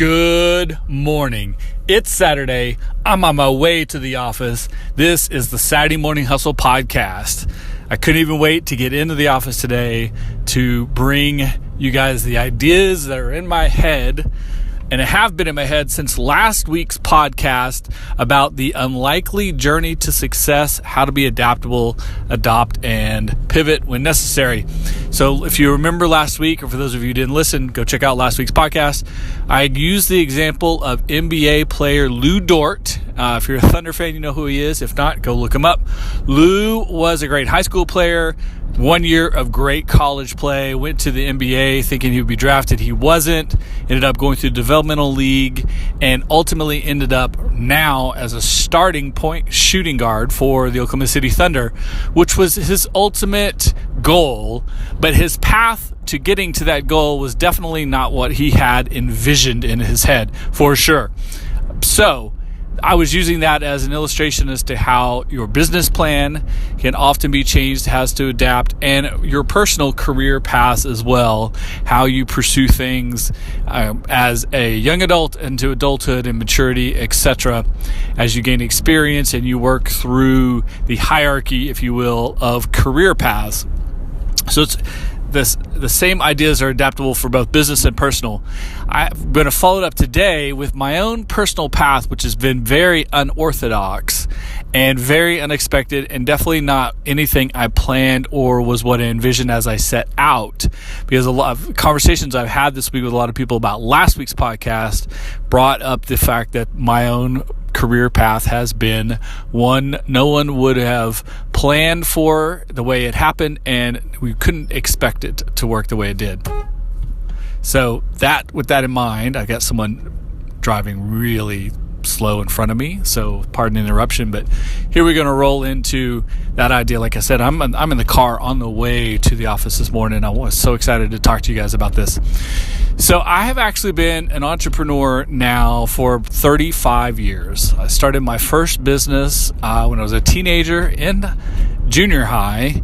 Good morning. It's Saturday. I'm on my way to the office. This is the Saturday Morning Hustle podcast. I couldn't even wait to get into the office today to bring you guys the ideas that are in my head, and have been in my head since last week's podcast about the unlikely journey to success, how to be adaptable, adopt, and pivot when necessary. So if you remember last week, or for those of you who didn't listen, go check out last week's podcast. I used the example of NBA player Dort. If you're a Thunder fan, you know who he is. If not, go look him up. Lou was a great high school player, 1 year of great college play, went to the NBA thinking he would be drafted. He wasn't, ended up going through the developmental league, and ultimately ended up now as a starting point shooting guard for the Oklahoma City Thunder, which was his ultimate goal. But his path to getting to that goal was definitely not what he had envisioned in his head, for sure. So I was using that as an illustration as to how your business plan can often be changed, has to adapt, and your personal career path as well, how you pursue things as a young adult into adulthood and maturity, etc., as you gain experience and you work through the hierarchy, if you will, of career paths. So it's the same ideas are adaptable for both business and personal. I'm going to follow it up today with my own personal path, which has been very unorthodox and very unexpected, and definitely not anything I planned or was what I envisioned as I set out. Because a lot of conversations I've had this week with a lot of people about last week's podcast brought up the fact that my own career path has been one no one would have planned for the way it happened, and we couldn't expect it to work the way it did. So with that in mind, I got someone driving really slow in front of me, so pardon the interruption, but here we're going to roll into that idea. Like I said, I'm in the car on the way to the office this morning. I was so excited to talk to you guys about this. So I have actually been an entrepreneur now for 35 years. I started my first business when I was a teenager in junior high,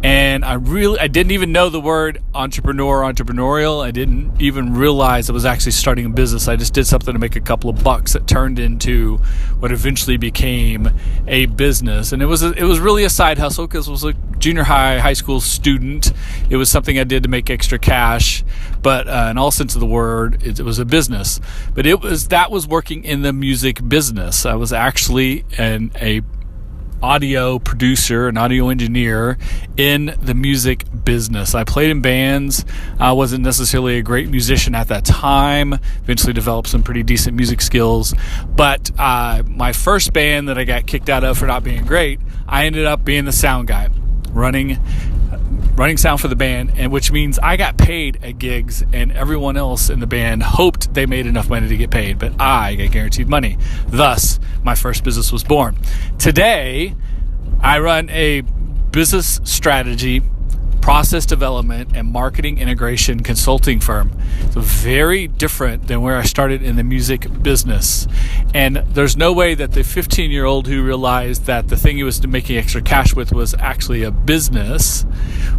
and I didn't even know the word entrepreneurial. I didn't even realize I was actually starting a business. I just did something to make a couple of bucks that turned into what eventually became a business. And it was really a side hustle because I was a junior high school student. It was something I did to make extra cash, but in all sense of the word, it was a business. But that was working in the music business. I was actually a audio producer, an audio engineer in the music business. I played in bands. I wasn't necessarily a great musician at that time. Eventually developed some pretty decent music skills. But my first band that I got kicked out of for not being great, I ended up being the sound guy, running sound for the band, and which means I got paid at gigs, and everyone else in the band hoped they made enough money to get paid, but I got guaranteed money. Thus, my first business was born. Today, I run a business strategy, process development, and marketing integration consulting firm. So very different than where I started in the music business. And there's no way that the 15-year-old who realized that the thing he was making extra cash with was actually a business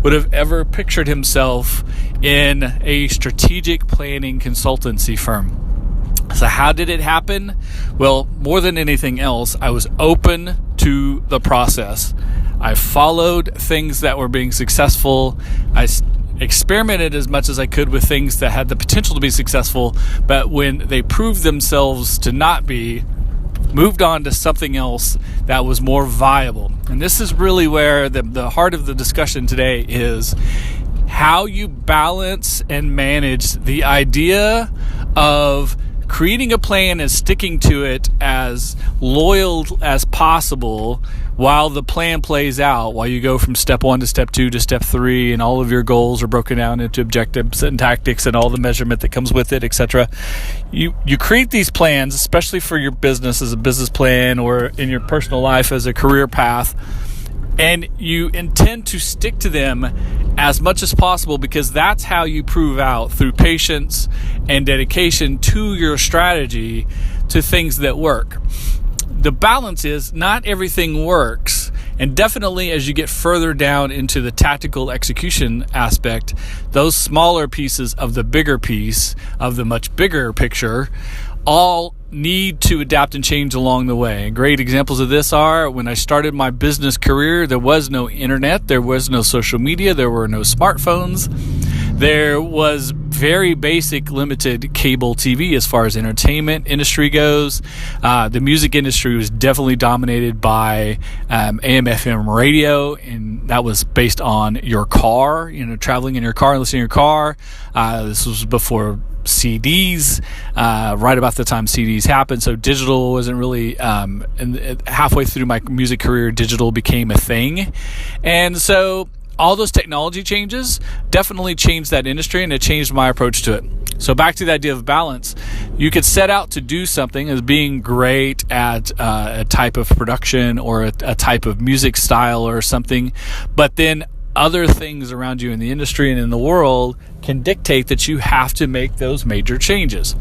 would have ever pictured himself in a strategic planning consultancy firm. So how did it happen? Well, more than anything else, I was open to the process. I followed things that were being successful. I experimented as much as I could with things that had the potential to be successful, but when they proved themselves to not be, moved on to something else that was more viable. And this is really where the heart of the discussion today is how you balance and manage the idea of creating a plan and sticking to it as loyal as possible while the plan plays out, while you go from step 1 to step 2 to step 3, and all of your goals are broken down into objectives and tactics and all the measurement that comes with it, etc. You create these plans, especially for your business as a business plan or in your personal life as a career path, and you intend to stick to them as much as possible, because that's how you prove out through patience and dedication to your strategy to things that work. The balance is not everything works, And definitely as you get further down into the tactical execution aspect, those smaller pieces of the bigger piece of the much bigger picture all need to adapt and change along the way. And great examples of this are when I started my business career, there was no internet, there was no social media, there were no smartphones. There was very basic limited cable TV as far as entertainment industry goes. The music industry was definitely dominated by AM/FM radio, and that was based on your car, traveling in your car and listening to your car. This was before CDs, right about the time CDs happened. So digital wasn't really, and halfway through my music career, digital became a thing. And so all those technology changes definitely changed that industry, and it changed my approach to it. So back to the idea of balance, you could set out to do something as being great at a type of production or a type of music style or something, but then other things around you in the industry and in the world can dictate that you have to make those major changes.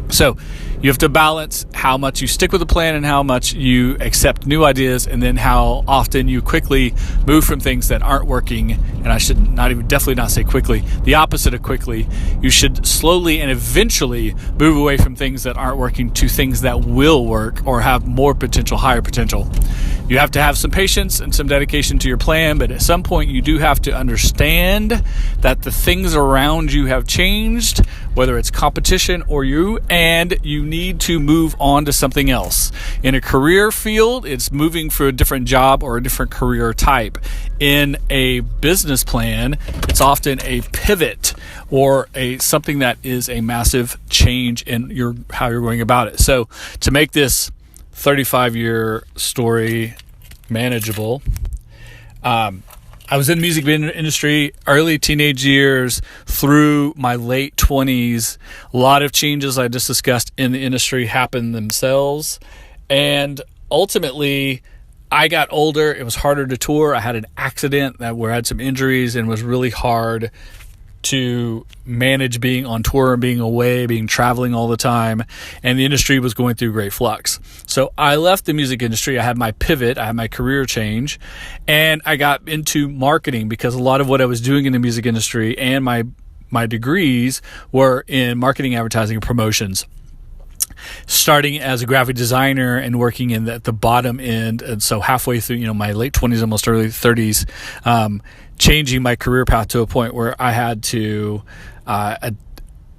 So you have to balance how much you stick with the plan and how much you accept new ideas, and then how often you quickly move from things that aren't working. And I should definitely not say quickly. The opposite of quickly. You should slowly and eventually move away from things that aren't working to things that will work or have more potential, higher potential. You have to have some patience and some dedication to your plan, but at some point you do have to understand that the things around you have changed, whether it's competition or you, and you need to move on to something else. In a career field, it's moving for a different job or a different career type. In a business plan, it's often a pivot or something that is a massive change in how you're going about it. So to make this 35-year story manageable, I was in the music industry early teenage years through my late 20s. A lot of changes I just discussed in the industry happened themselves. And ultimately, I got older. It was harder to tour. I had an accident where I had some injuries, and it was really hard to manage being on tour and being away, traveling all the time, and the industry was going through great flux. So I left the music industry. I had my pivot, I had my career change, and I got into marketing because a lot of what I was doing in the music industry and my degrees were in marketing, advertising, and promotions. Starting as a graphic designer and working at the bottom end, and so halfway through, my late 20s, almost early 30s, changing my career path to a point where I had to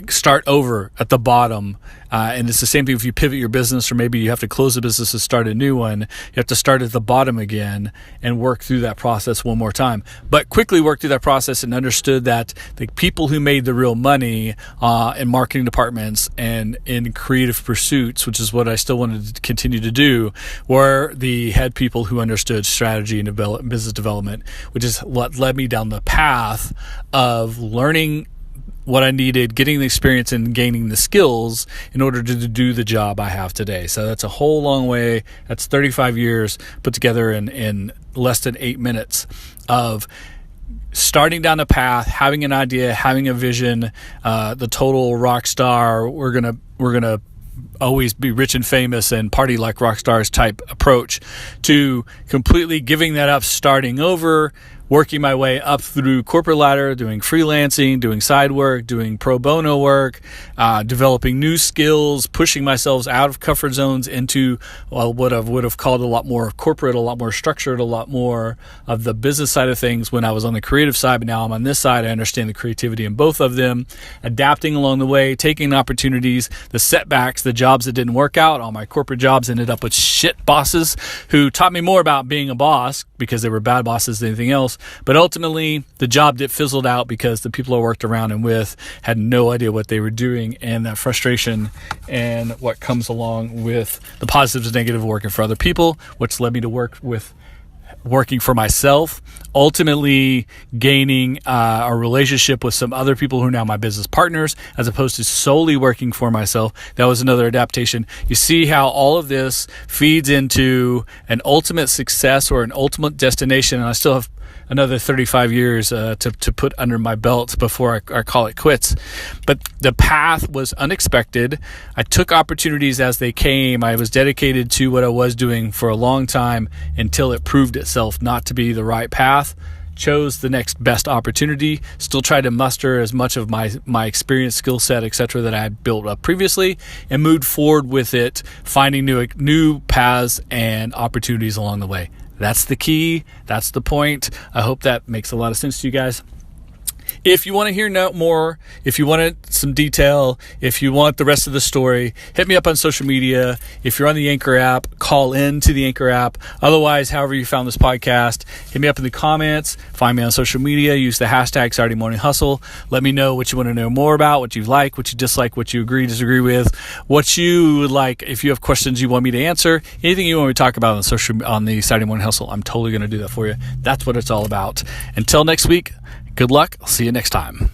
start over at the bottom. And it's the same thing if you pivot your business, or maybe you have to close the business and start a new one. You have to start at the bottom again and work through that process one more time. But quickly worked through that process and understood that the people who made the real money in marketing departments and in creative pursuits, which is what I still wanted to continue to do, were the head people who understood strategy and business development, which is what led me down the path of learning what I needed, getting the experience and gaining the skills in order to do the job I have today. So that's a whole long way. That's 35 years put together in less than 8 minutes of starting down a path, having an idea, having a vision, the total rock star. We're gonna always be rich and famous and party like rock stars type approach, to completely giving that up, starting over, working my way up through corporate ladder, doing freelancing, doing side work, doing pro bono work, developing new skills, pushing myself out of comfort zones into what I would have called a lot more corporate, a lot more structured, a lot more of the business side of things when I was on the creative side. But now I'm on this side. I understand the creativity in both of them, adapting along the way, taking opportunities, the setbacks, the jobs that didn't work out. All my corporate jobs ended up with shit bosses who taught me more about being a boss because they were bad bosses than anything else. But ultimately, the job fizzled out because the people I worked around and with had no idea what they were doing, and that frustration and what comes along with the positives and negatives of working for other people, which led me to working for myself, ultimately gaining a relationship with some other people who are now my business partners, as opposed to solely working for myself. That was another adaptation. You see how all of this feeds into an ultimate success or an ultimate destination, and I still have another 35 years to put under my belt before I call it quits. But the path was unexpected. I took opportunities as they came. I was dedicated to what I was doing for a long time until it proved itself not to be the right path. Chose the next best opportunity, still tried to muster as much of my experience, skill set, etc. that I had built up previously, and moved forward with it, finding new paths and opportunities along the way. That's the key. That's the point. I hope that makes a lot of sense to you guys. If you want to hear more, if you want some detail, if you want the rest of the story, hit me up on social media. If you're on the Anchor app, call in to the Anchor app. Otherwise, however you found this podcast, hit me up in the comments. Find me on social media. Use the hashtag Saturday Morning Hustle. Let me know what you want to know more about, what you like, what you dislike, what you agree, disagree with, what you would like. If you have questions you want me to answer, anything you want me to talk about on the Saturday Morning Hustle, I'm totally going to do that for you. That's what it's all about. Until next week, good luck. I'll see you next time.